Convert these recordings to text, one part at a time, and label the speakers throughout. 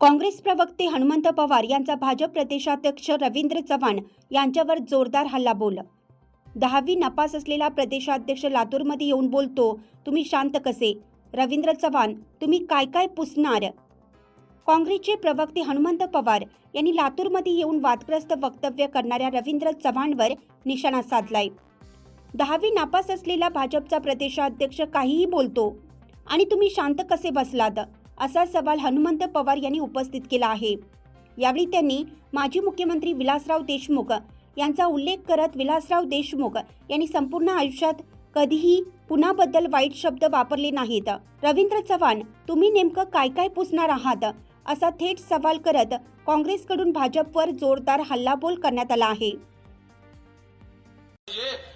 Speaker 1: काँग्रेस प्रवक्ते हनुमंत पवार यांचा भाजप प्रदेशाध्यक्ष रवींद्र चव्हाण यांच्यावर जोरदार हल्लाबोल। 10वी नापास असलेला प्रदेशाध्यक्ष लातूरमध्ये येऊन बोलतो, तुम्ही शांत कसे? रवींद्र चव्हाण, तुम्ही काय पुसणार? काँग्रेसचे प्रवक्ते हनुमंत पवार यांनी लातूरमध्ये येऊन वादग्रस्त वक्तव्य करणाऱ्या रवींद्र चव्हाणवर निशाणा साधलाय। 10वी नापास असलेला भाजपचा प्रदेशाध्यक्ष काहीही बोलतो आणि तुम्ही शांत कसे बसलात, असा सवाल हनुमंत पवार यांनी उपस्थित केला आहे। यावेळी त्यांनी माजी मुख्यमंत्री विलासराव देशमुख यांचा उल्लेख करत विलासराव देशमुख यांनी संपूर्ण आयुष्यात कधीही कुणाबद्दल वाईट शब्द वापरले नाहीत। रवींद्र चव्हाण, तुम्ही नेमकं काय पुसणार आहात, असा थेट सवाल करत काँग्रेसकडून भाजपवर जोरदार हल्लाबोल करण्यात आला आहे।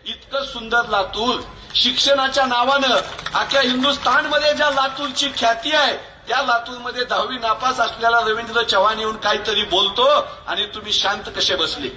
Speaker 2: इतकं सुंदर लातूर, शिक्षणाच्या नावानं अख्ख्या हिंदुस्थानमध्ये ज्या लातूरची ख्याती आहे, त्या लातूरमध्ये 10वी नापास असलेला रवींद्र चव्हाण येऊन काहीतरी बोलतो आणि तुम्ही शांत कसे बसले?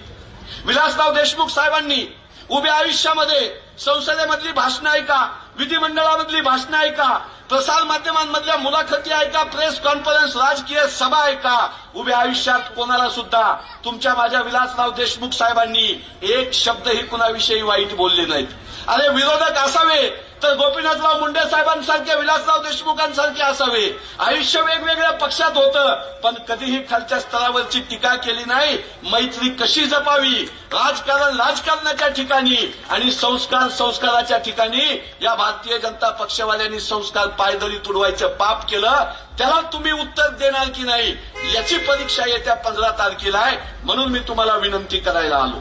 Speaker 2: विलासराव देशमुख साहेबांनी उभ्या आयुष्यामध्ये संसदेमधली भाषणं ऐका, विधिमंडळामधली भाषणं ऐका, प्रसार माध्यमांमधल्या मुलाखती ऐका, प्रेस कॉन्फरन्स, राजकीय सभा ऐका, उभ्या आयुष्यात कोणाला सुद्धा तुमच्या माझ्या विलासराव देशमुख साहेबांनी एक शब्दही कुणाविषयी वाईट बोलले नाहीत। अरे विरोधक असावे तर गोपीनाथराव मुंडे साहेबांसारखे, विलासराव देशमुखांसारखे असावे। आयुष्य वेगवेगळ्या पक्षात होतं, पण कधीही खालच्या स्तरावरची टीका केली नाही। मैत्री कशी जपावी, राजकारण राजकारणाच्या ठिकाणी आणि संस्काराच्या ठिकाणी या भारतीय जनता पक्षवाल्यांनी संस्कार पायदळी तुडवायचं पाप केलं, त्याला तुम्ही उत्तर देणार की नाही याची परीक्षा येत्या 15 तारखेला आहे। म्हणून मी तुम्हाला विनंती करायला आलो,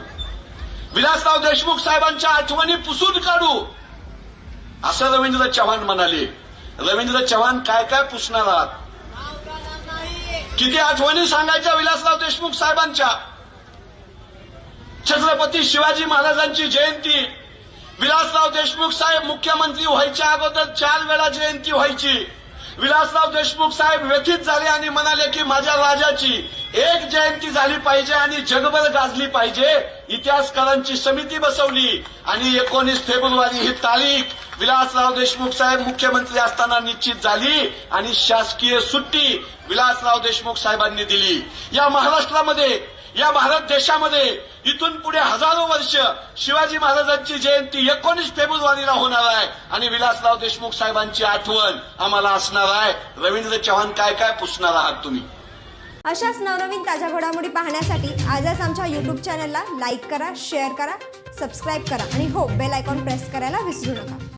Speaker 2: विलासराव देशमुख साहेबांच्या आठवणी पुसून काढू, असं रवींद्र चव्हाण म्हणाले। रवींद्र चव्हाण काय पुसणार आहात? किती आठवणी सांगायच्या विलासराव देशमुख साहेबांच्या? छत्रपती शिवाजी महाराजांची जयंती, विलासराव देशमुख साहेब मुख्यमंत्री व्हायच्या अगोदर 4 वेळा जयंती व्हायची। विलासराव देशमुख साहेब व्यथित झाले आणि म्हणाले की माझ्या राजाची एक जयंती झाली पाहिजे आणि जगभर गाजली पाहिजे। इतिहासकारांची समिती बसवली आणि 19 फेब्रुवारी ही तारीख विलासराव देशमुख साहेब मुख्यमंत्री असताना निश्चित झाली आणि शासकीय सुट्टी विलासराव देशमुख साहेबांनी दिली। या महाराष्ट्रामध्ये, या भारत देशामध्ये इथून पुढे हजारो वर्ष शिवाजी महाराजांची जयंती 19 फेब्रुवारीला होणार आहे आणि विलासराव देशमुख साहेबांची आठवण आम्हाला असणार आहे। रवींद्र चव्हाण काय पुसणार आहात तुम्ही?
Speaker 3: अशाच नवनवीन ताज्या घडामोडी पाहण्यासाठी आजच आमच्या YouTube चॅनलला लाईक करा, शेअर करा, सबस्क्राईब करा आणि हो, बेल आयकॉन प्रेस करायला विसरू नका।